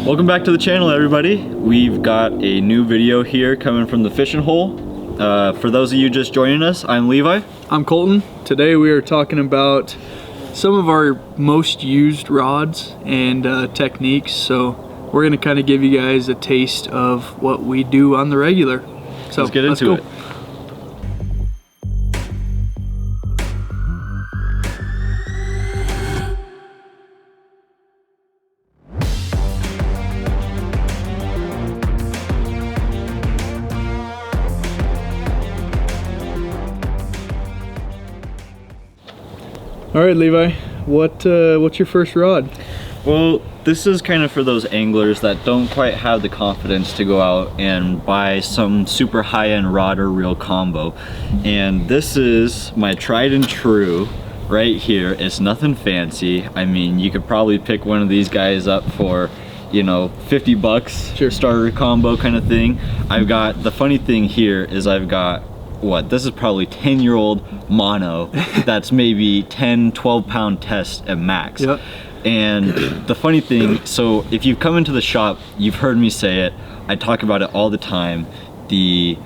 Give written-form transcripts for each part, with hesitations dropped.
Welcome back to the channel, everybody. We've got a new video here coming from the fishing hole. For those of you just joining us, I'm Levi. I'm Colton. Today we are talking about some of our most used rods and techniques. So we're gonna kind of give you guys a taste of what we do on the regular. So let's get into it. All right, Levi, what's your first rod? Well, this is kind of for those anglers that don't quite have the confidence to go out and buy some super high-end rod or reel combo. And this is my tried and true right here. It's nothing fancy. I mean, you could probably pick one of these guys up for, you know, 50 bucks, sure, starter combo kind of thing. I've got, the funny thing here is I've got, what, this is probably 10-year-old mono that's maybe 10-12 pound test at max. Yep. And the funny thing, so if you've come into the shop, you've heard me say it, I talk about it all the time, the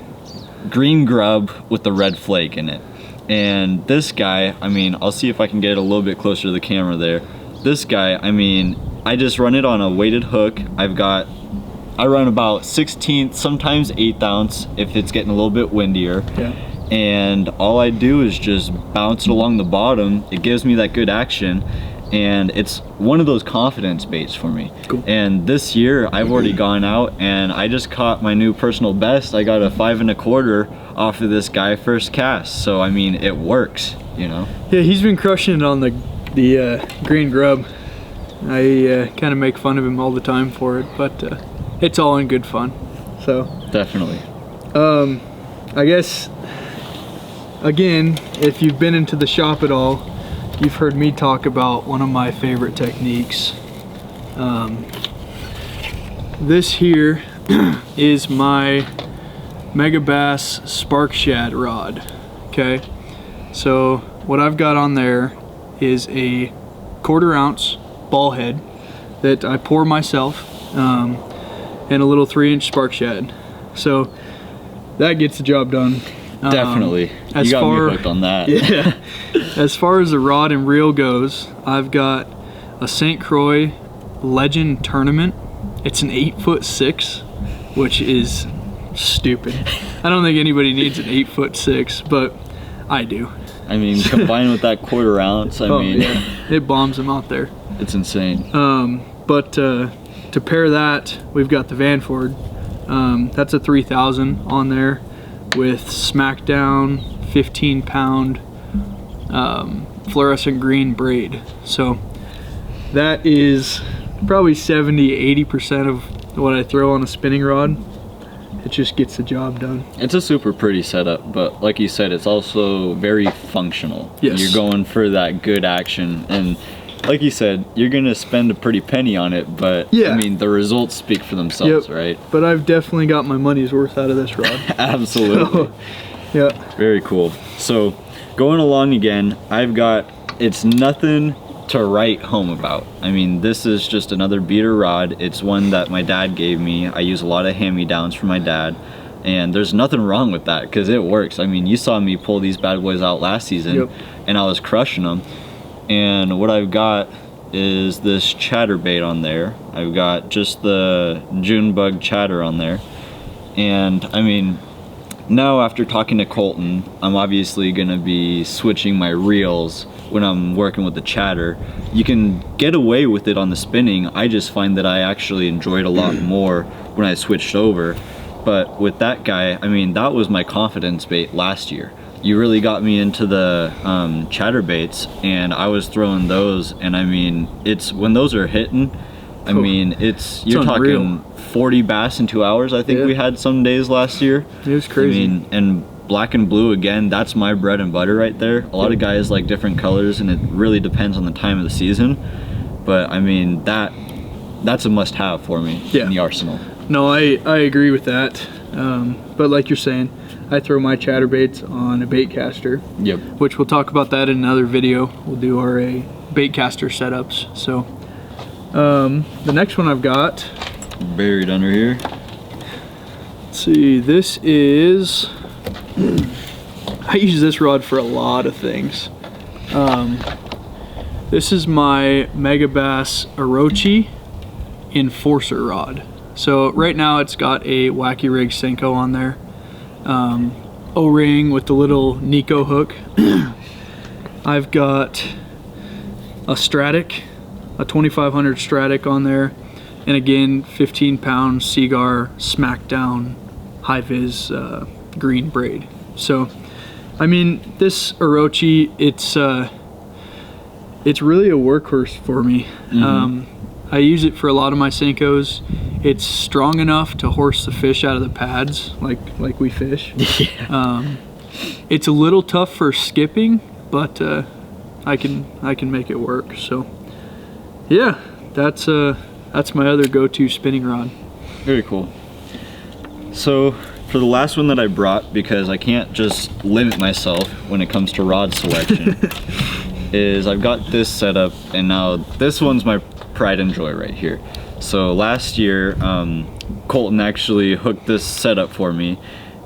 green grub with the red flake in it. And this guy, I mean, I'll see if I can get it a little bit closer to the camera there. This guy, I mean, I just run it on a weighted hook. I run about 16th, sometimes 1/8 ounce if it's getting a little bit windier. Yeah. And all I do is just bounce it along the bottom. It gives me that good action, and it's one of those confidence baits for me. Cool. And this year I've already gone out and I just caught my new personal best. I got a 5 1/4 off of this guy first cast. So I mean, it works, you know. Yeah, he's been crushing it on the green grub. I kind of make fun of him all the time for it, but it's all in good fun. So definitely. I guess again, if you've been into the shop at all, you've heard me talk about one of my favorite techniques. This here is my Megabass Spark Shad rod. Okay, so what I've got on there is a 1/4 ounce ball head that I pour myself, and a little 3-inch Spark Shad. So that gets the job done. Definitely. You got me hooked on that. Yeah. As far as the rod and reel goes, I've got a St. Croix Legend Tournament. It's an 8'6", which is stupid. I don't think anybody needs an 8'6", but I do. I mean, combined with that 1/4 ounce, I mean, yeah, it bombs them out there. It's insane. But to pair that, we've got the Vanford. That's a 3000 on there with Smackdown 15-pound fluorescent green braid. So that is probably 70–80% of what I throw on a spinning rod. It just gets the job done. It's a super pretty setup, but like you said, it's also very functional. Yes. You're going for that good action, and like you said, you're gonna spend a pretty penny on it, but yeah, I mean, the results speak for themselves, yep, right? But I've definitely got my money's worth out of this rod. Absolutely. So, yeah. Very cool. So going along again, I've got, it's nothing to write home about. I mean, this is just another beater rod. It's one that my dad gave me. I use a lot of hand-me-downs from my dad, and there's nothing wrong with that because it works. I mean, you saw me pull these bad boys out last season, yep, and I was crushing them. And what I've got is this chatterbait on there. I've got just the June bug chatter on there. And I mean, now after talking to Colton, I'm obviously gonna be switching my reels when I'm working with the chatter. You can get away with it on the spinning. I just find that I actually enjoyed a lot more when I switched over. But with that guy, I mean, that was my confidence bait last year. You really got me into the chatterbaits, and I was throwing those, and I mean, it's when those are hitting, I mean, you're talking 40 bass in 2 hours. I think we had some days last year. It was crazy. I mean, and black and blue, again, that's my bread and butter right there. A lot of guys like different colors, and it really depends on the time of the season. But I mean, that's a must-have for me in the arsenal. No, I agree with that. But like you're saying, I throw my chatterbaits on a bait caster. Yep. Which we'll talk about that in another video. We'll do our bait caster setups. So the next one I've got buried under here. Let's see, this is, I use this rod for a lot of things. This is my Megabass Orochi Enforcer rod. So right now it's got a Wacky Rig Senko on there. O-ring with the little Nico hook. I've got a Stratic, a 2500 Stratic on there. And again, 15-pound Seagar Smackdown high-vis green braid. So, I mean, this Orochi, it's really a workhorse for me. I use it for a lot of my Senkos. It's strong enough to horse the fish out of the pads, like we fish. Yeah. It's a little tough for skipping, but I can make it work. So, yeah, that's my other go-to spinning rod. Very cool. So for the last one that I brought, because I can't just limit myself when it comes to rod selection, is I've got this set up, and now this one's my pride and joy right here. So last year, Colton actually hooked this setup for me,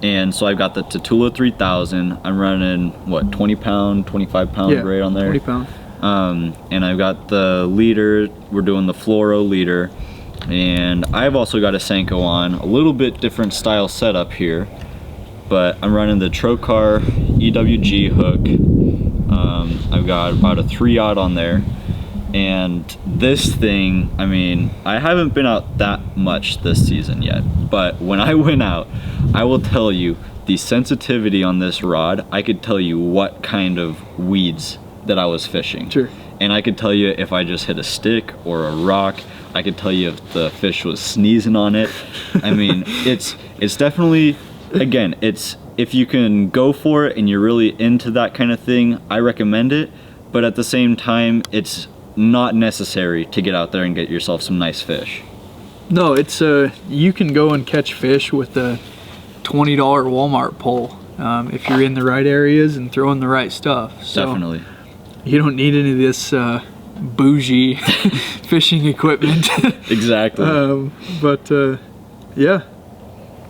and so I've got the Tatula 3000. I'm running, what, 20-pound, 25-pound braid on there? 20-pound. And I've got the leader, we're doing the fluoro leader, and I've also got a Senko on, a little bit different style setup here, but I'm running the Trocar EWG hook. I've got about a 3/0 on there, and this thing, I mean, I haven't been out that much this season yet, but when I went out, I will tell you, the sensitivity on this rod, I could tell you what kind of weeds that I was fishing. Sure. And I could tell you if I just hit a stick or a rock. I could tell you if the fish was sneezing on it. I mean, it's definitely, again, it's, if you can go for it and you're really into that kind of thing, I recommend it. But at the same time, it's not necessary to get out there and get yourself some nice fish. No, it's you can go and catch fish with a $20 Walmart pole if you're in the right areas and throwing the right stuff. So Definitely. You don't need any of this bougie fishing equipment. Exactly. Yeah.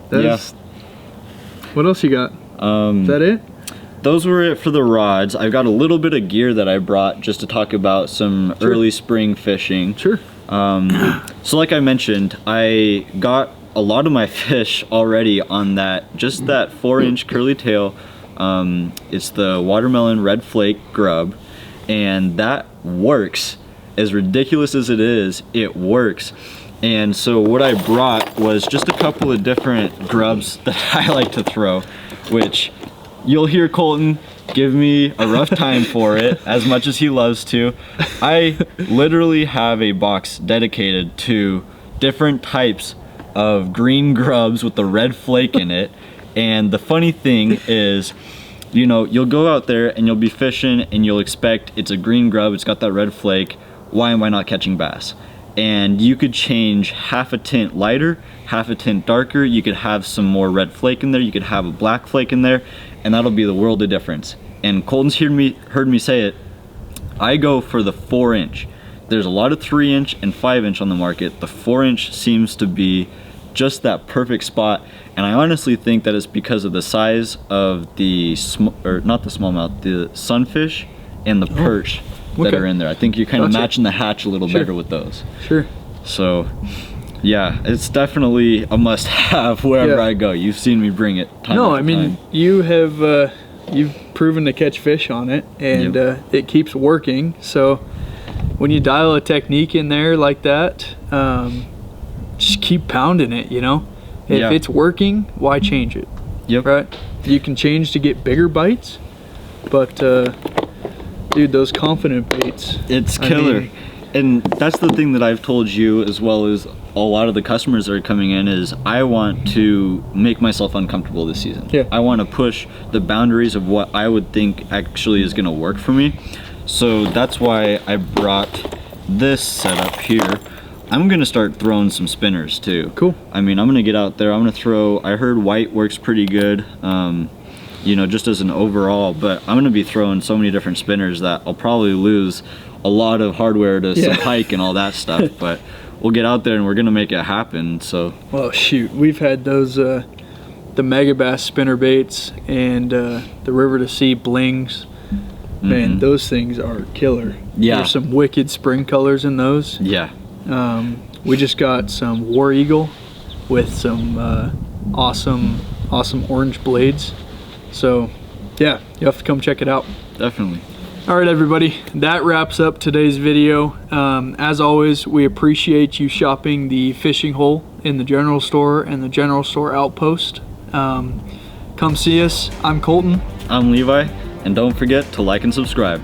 That's, what else you got? Is that it? Those were it for the rods. I've got a little bit of gear that I brought just to talk about some early spring fishing. Sure. So like I mentioned, I got a lot of my fish already on that, just that 4-inch curly tail. It's the watermelon red flake grub, and that works. As ridiculous as it is, it works. And so what I brought was just a couple of different grubs that I like to throw, which you'll hear Colton give me a rough time for it, as much as he loves to. I literally have a box dedicated to different types of green grubs with the red flake in it. And the funny thing is, you know, you'll go out there and you'll be fishing and you'll expect it's a green grub, it's got that red flake, why am I not catching bass? And you could change half a tint lighter, half a tint darker, you could have some more red flake in there, you could have a black flake in there, and that'll be the world of difference. And Colton's heard me say it, I go for the 4-inch. There's a lot of 3-inch and 5-inch on the market. The 4-inch seems to be just that perfect spot, and I honestly think that it's because of the size of the not the smallmouth, the sunfish and the perch that are in there. I think you're kind of matching the hatch a little better with those. Sure. So yeah, it's definitely a must-have wherever I go. You've seen me bring it time No, after I mean, time. you have you've proven to catch fish on it, and it keeps working. So when you dial a technique in there like that, just keep pounding it, you know? If it's working, why change it? Right? You can change to get bigger bites, but dude, those confident baits. It's killer. And that's the thing that I've told you, as well as a lot of the customers that are coming in, is I want to make myself uncomfortable this season. I want to push the boundaries of what I would think actually is going to work for me. So that's why I brought this setup here. I'm gonna start throwing some spinners too. Cool. I mean, I'm gonna get out there, I'm gonna throw, I heard white works pretty good, you know, just as an overall, but I'm gonna be throwing so many different spinners that I'll probably lose a lot of hardware to some pike and all that stuff, but we'll get out there and we're gonna make it happen. So Well, shoot, we've had those the Megabass spinner baits and the River to Sea blings. Man, those things are killer. Yeah. There's some wicked spring colors in those. yeah, We just got some War Eagle with some awesome orange blades. So yeah, you have to come check it out. definitely. All right, everybody, that wraps up today's video. As always, we appreciate you shopping the fishing hole in the general store and the general store Outpost. Come see us. I'm Colton. I'm Levi, and don't forget to like and subscribe.